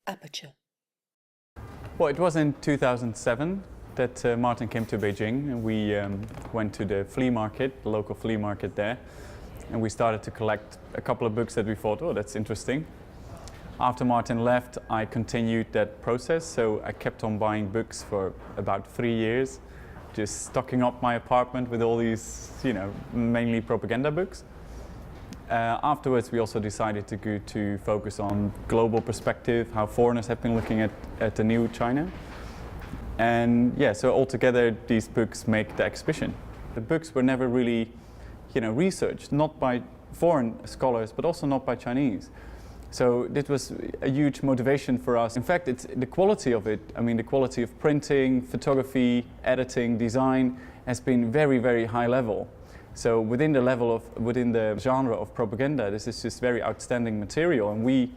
Aperture. Well, it was in 2007 that Martin came to Beijing, and we went to the flea market, the local flea market there, and we started to collect a couple of books that we thought, oh, that's interesting. After Martin left, I continued that process, so I kept on buying books for about 3 years, just stocking up my apartment with all these, mainly propaganda books. Afterwards, we also decided to focus on global perspective, how foreigners have been looking at the new China. And yeah, so altogether, these books make the exhibition. The books were never really, researched, not by foreign scholars, but also not by Chinese. So this was a huge motivation for us. In fact, it's the quality of it. I mean, the quality of printing, photography, editing, design has been very, very high level. So within the genre of propaganda, this is just very outstanding material. And we,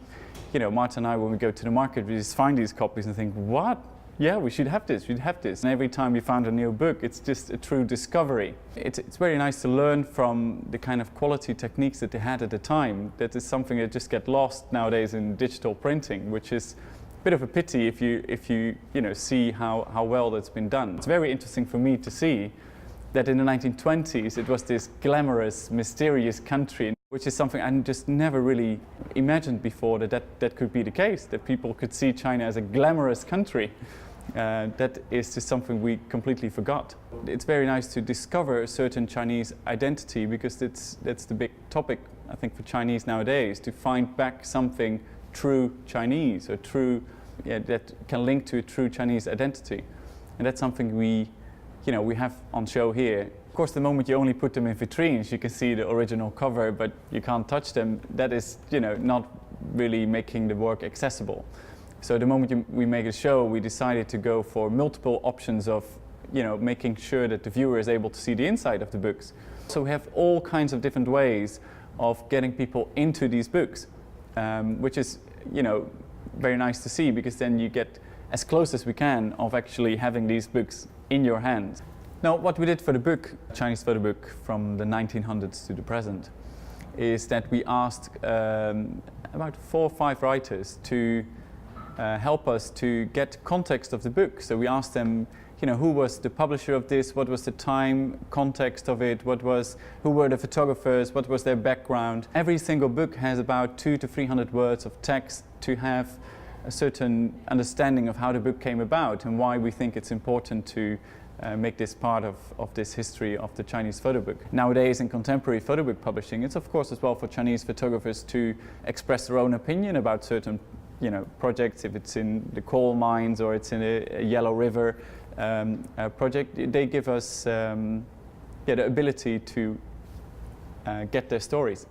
Martin and I, when we go to the market, we just find these copies and think, what? Yeah, we should have this, we should have this. And every time we found a new book, it's just a true discovery. It's very nice to learn from the kind of quality techniques that they had at the time. That is something that just gets lost nowadays in digital printing, which is a bit of a pity if you see how well that's been done. It's very interesting for me to see that in the 1920s it was this glamorous, mysterious country, which is something I just never really imagined before that could be the case, that people could see China as a glamorous country. That is just something we completely forgot. It's very nice to discover a certain Chinese identity, because that's the big topic, I think, for Chinese nowadays, to find back something true Chinese, or true, that can link to a true Chinese identity. And that's something we have on show here. Of course, the moment you only put them in vitrines, you can see the original cover, but you can't touch them. That is, not really making the work accessible. So the moment we make a show, we decided to go for multiple options of, making sure that the viewer is able to see the inside of the books. So we have all kinds of different ways of getting people into these books, which is, very nice to see, because then you get as close as we can of actually having these books in your hands. Now, what we did for the book, Chinese Photobook from the 1900s to the present, is that we asked about 4 or 5 writers to help us to get context of the book. So we asked them, who was the publisher of this, what was the time, context of it, who were the photographers, what was their background. Every single book has about 200 to 300 words of text to have a certain understanding of how the book came about and why we think it's important to make this part of this history of the Chinese photobook. Nowadays, in contemporary photobook publishing, it's of course as well for Chinese photographers to express their own opinion about certain projects. If it's in the coal mines or it's in a Yellow River project, they give us the ability to get their stories.